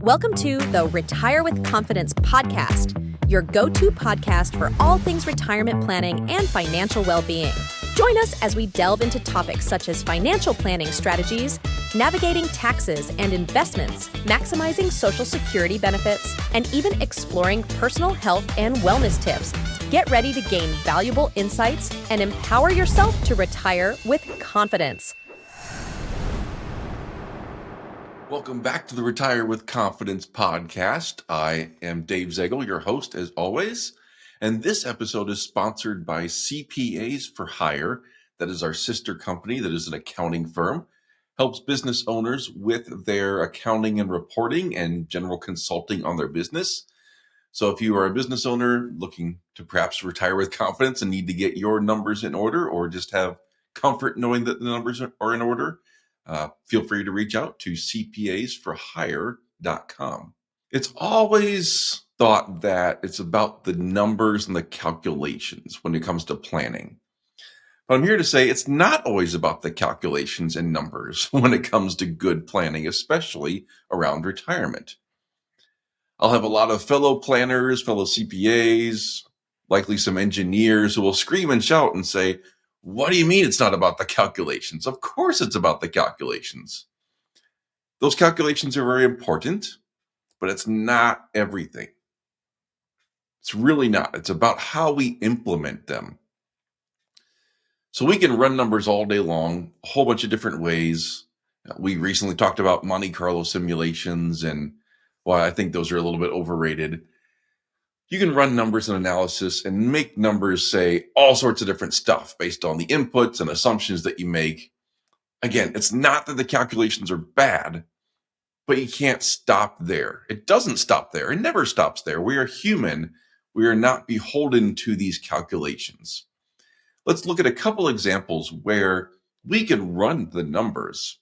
Welcome to the Retire with Confidence podcast, your go-to podcast for all things retirement planning and financial well-being. Join us as we delve into topics such as financial planning strategies, navigating taxes and investments, maximizing Social Security benefits, and even exploring personal health and wellness tips. Get ready to gain valuable insights and empower yourself to retire with confidence. Welcome back to the Retire with Confidence podcast. I am Dave Zaegel, your host as always. And this episode is sponsored by CPAs for Hire. That is our sister company that is an accounting firm. Helps business owners with their accounting and reporting and general consulting on their business. So if you are a business owner looking to perhaps retire with confidence and need to get your numbers in order, or just have comfort knowing that the numbers are in order, feel free to reach out to cpasforhire.com. It's always thought that it's about the numbers and the calculations when it comes to planning. But I'm here to say it's not always about the calculations and numbers when it comes to good planning, especially around retirement. I'll have a lot of fellow planners, fellow CPAs, likely some engineers who will scream and shout and say, "What do you mean it's not about the calculations?" Of course it's about the calculations. Those calculations are very important, but it's not everything. It's really not. It's about how we implement them. So we can run numbers all day long, a whole bunch of different ways. We recently talked about Monte Carlo simulations, and well, I think those are a little bit overrated. You can run numbers and analysis and make numbers say all sorts of different stuff based on the inputs and assumptions that you make. Again, it's not that the calculations are bad, but you can't stop there. It doesn't stop there. It never stops there. We are human. We are not beholden to these calculations. Let's look at a couple examples where we can run the numbers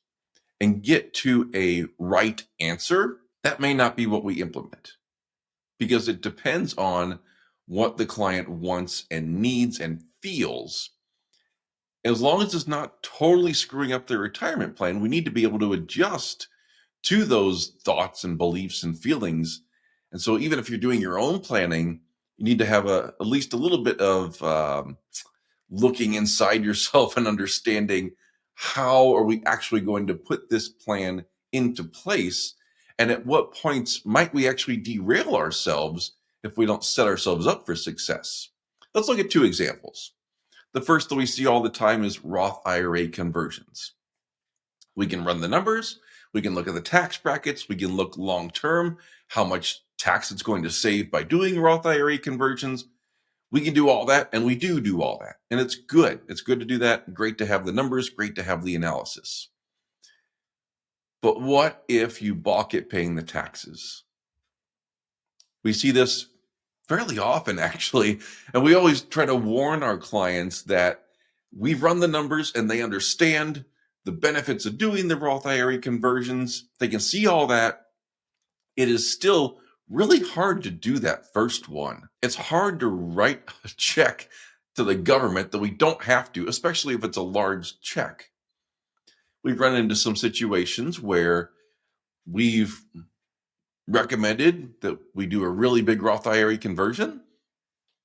and get to a right answer. That may not be what we implement, because it depends on what the client wants and needs and feels. As long as it's not totally screwing up their retirement plan, we need to be able to adjust to those thoughts and beliefs and feelings. And so even if you're doing your own planning, you need to have at least a little bit of looking inside yourself and understanding, how are we actually going to put this plan into place? And at what points might we actually derail ourselves if we don't set ourselves up for success? Let's look at two examples. The first that we see all the time is Roth IRA conversions. We can run the numbers. We can look at the tax brackets. We can look long-term, how much tax it's going to save by doing Roth IRA conversions. We can do all that, and we do all that. And it's good. It's good to do that. Great to have the numbers. Great to have the analysis. But what if you balk at paying the taxes? We see this fairly often, actually, and we always try to warn our clients that we've run the numbers and they understand the benefits of doing the Roth IRA conversions. They can see all that. It is still really hard to do that first one. It's hard to write a check to the government that we don't have to, especially if it's a large check. We've run into some situations where we've recommended that we do a really big Roth IRA conversion.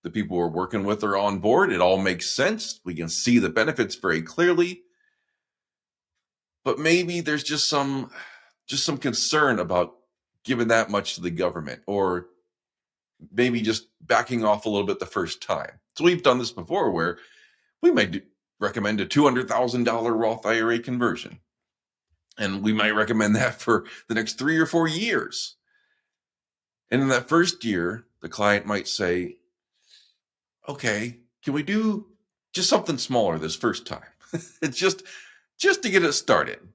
The people we're working with are on board. It all makes sense. We can see the benefits very clearly. But maybe there's just some concern about giving that much to the government, or maybe just backing off a little bit the first time. So we've done this before where we might recommend a $200,000 Roth IRA conversion. And we might recommend that for the next 3 or 4 years. And in that first year, the client might say, "Okay, can we do just something smaller this first time?" It's just to get it started.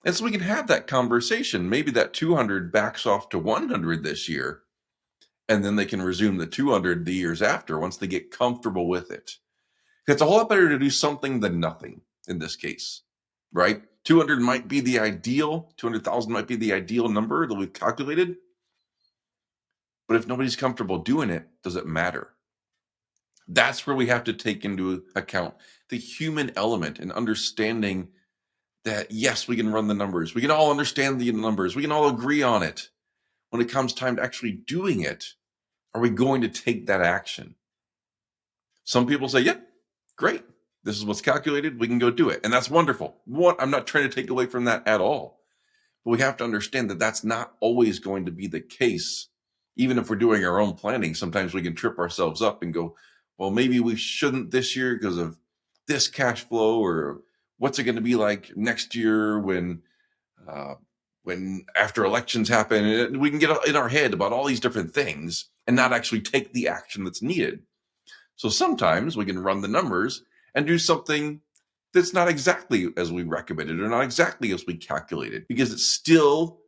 And so we can have that conversation. Maybe that 200 backs off to 100 this year, and then they can resume the 200 the years after once they get comfortable with it. It's a whole lot better to do something than nothing in this case, right? 200 might be the ideal, 200,000 might be the ideal number that we've calculated. But if nobody's comfortable doing it, does it matter? That's where we have to take into account the human element and understanding that, yes, we can run the numbers. We can all understand the numbers. We can all agree on it. when it comes time to actually doing it, are we going to take that action? Some people say, yep, great. This is what's calculated. We can go do it. And that's wonderful. I'm not trying to take away from that at all. But we have to understand that that's not always going to be the case. Even if we're doing our own planning, sometimes we can trip ourselves up and go, well, maybe we shouldn't this year because of this cash flow, or what's it going to be like next year uh, when after elections happen. And we can get in our head about all these different things and not actually take the action that's needed. So sometimes we can run the numbers and do something that's not exactly as we recommended or not exactly as we calculated, because it still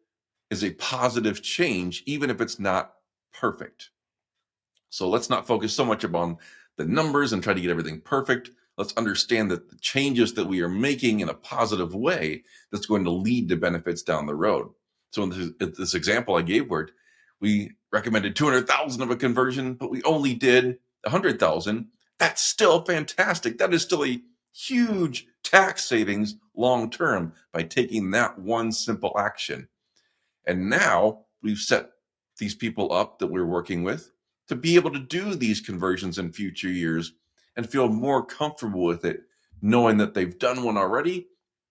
is a positive change, even if it's not perfect. So let's not focus so much upon the numbers and try to get everything perfect. Let's understand that the changes that we are making in a positive way, that's going to lead to benefits down the road. So in this example I gave, where we recommended 200,000 of a conversion, but we only did 100,000, that's still fantastic. That is still a huge tax savings long term by taking that one simple action. And now we've set these people up that we're working with to be able to do these conversions in future years and feel more comfortable with it, knowing that they've done one already.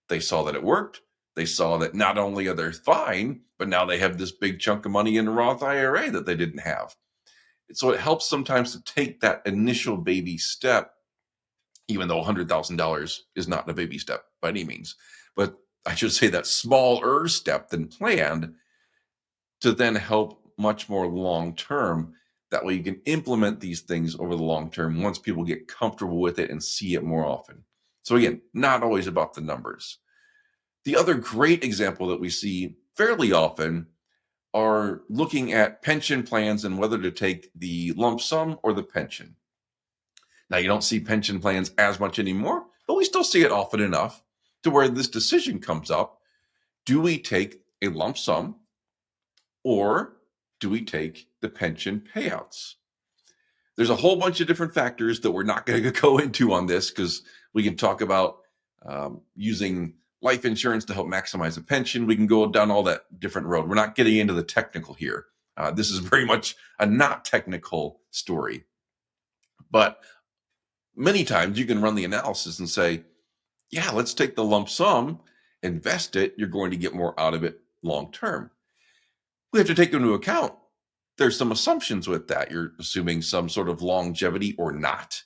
They saw that it worked. They saw that not only are they fine, but now they have this big chunk of money in a Roth IRA that they didn't have. So it helps sometimes to take that initial baby step, even though $100,000 is not a baby step by any means. But I should say that smaller step than planned, to then help much more long term. That way you can implement these things over the long term once people get comfortable with it and see it more often. So again, not always about the numbers. The other great example that we see fairly often are looking at pension plans and whether to take the lump sum or the pension. Now, you don't see pension plans as much anymore, but we still see it often enough to where this decision comes up. Do we take a lump sum, or do we take the pension payouts? There's a whole bunch of different factors that we're not going to go into on this, because we can talk about using life insurance to help maximize a pension. We can go down all that different road. We're not getting into the technical here. This is very much a not technical story. But many times you can run the analysis and say, yeah, let's take the lump sum, invest it. You're going to get more out of it long term. We have to take into account there's some assumptions with that. You're assuming some sort of longevity or not,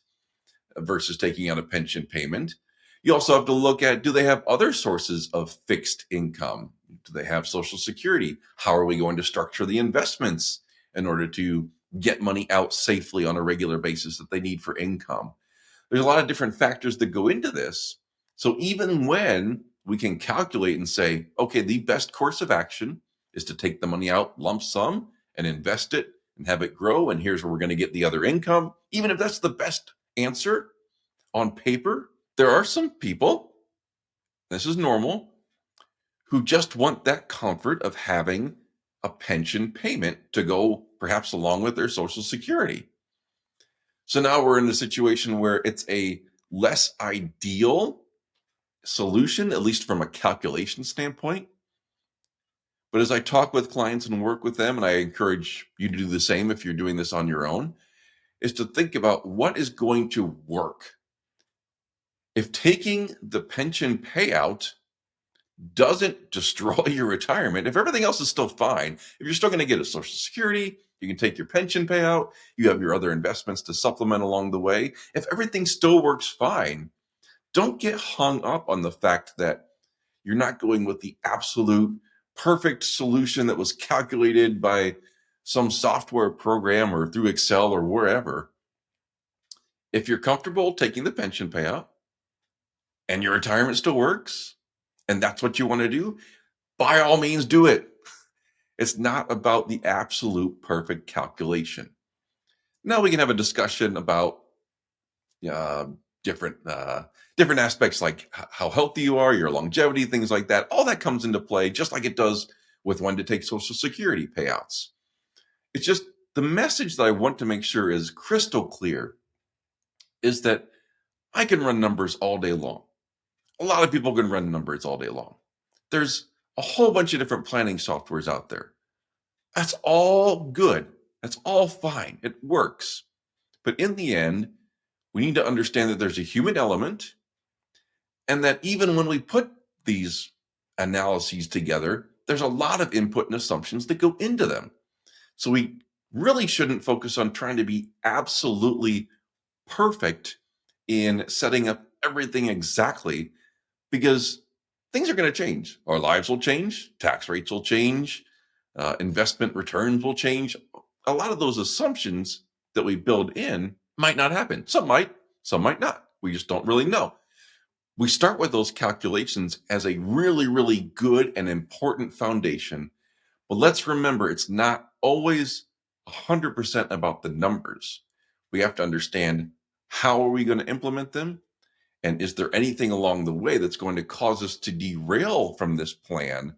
versus taking out a pension payment. You also have to look at, do they have other sources of fixed income? Do they have Social Security? How are we going to structure the investments in order to get money out safely on a regular basis that they need for income? There's a lot of different factors that go into this. So even when we can calculate and say, okay, the best course of action is to take the money out lump sum and invest it and have it grow, and here's where we're going to get the other income, even if that's the best answer on paper, there are some people, this is normal, who just want that comfort of having a pension payment to go perhaps along with their Social Security. So now we're in a situation where it's a less ideal solution, at least from a calculation standpoint. But as I talk with clients and work with them, and I encourage you to do the same if you're doing this on your own, is to think about what is going to work. If taking the pension payout doesn't destroy your retirement, if everything else is still fine, if you're still going to get a Social Security, you can take your pension payout, you have your other investments to supplement along the way. If everything still works fine, don't get hung up on the fact that you're not going with the absolute perfect solution that was calculated by some software program or through Excel or wherever. If you're comfortable taking the pension payout and your retirement still works, and that's what you want to do, by all means do it. It's not about the absolute perfect calculation. Now we can have a discussion about uh, different different aspects, like how healthy you are, your longevity, things like that. All that comes into play, just like it does with when to take Social Security payouts. It's just the message that I want to make sure is crystal clear is that I can run numbers all day long. A lot of people can run numbers all day long. There's a whole bunch of different planning softwares out there. That's all good. That's all fine. It works. But in the end, we need to understand that there's a human element, and that even when we put these analyses together, there's a lot of input and assumptions that go into them. So we really shouldn't focus on trying to be absolutely perfect in setting up everything exactly, because things are going to change. Our lives will change, tax rates will change, investment returns will change. A lot of those assumptions that we build in might not happen. Some might not. We just don't really know. We start with those calculations as a really, really good and important foundation. But let's remember, it's not always 100% about the numbers. We have to understand, how are we going to implement them? And is there anything along the way that's going to cause us to derail from this plan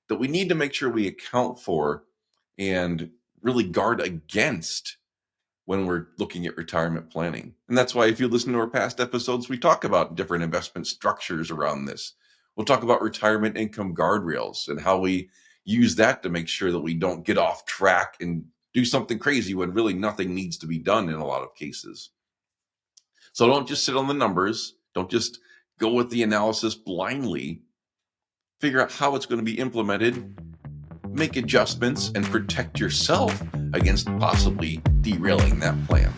that we need to make sure we account for and really guard against when we're looking at retirement planning? And that's why, if you listen to our past episodes, we talk about different investment structures around this. We'll talk about retirement income guardrails and how we use that to make sure that we don't get off track and do something crazy when really nothing needs to be done in a lot of cases. So don't just sit on the numbers. Don't just go with the analysis blindly. Figure out how it's going to be implemented, make adjustments, and protect yourself against possibly derailing that plan.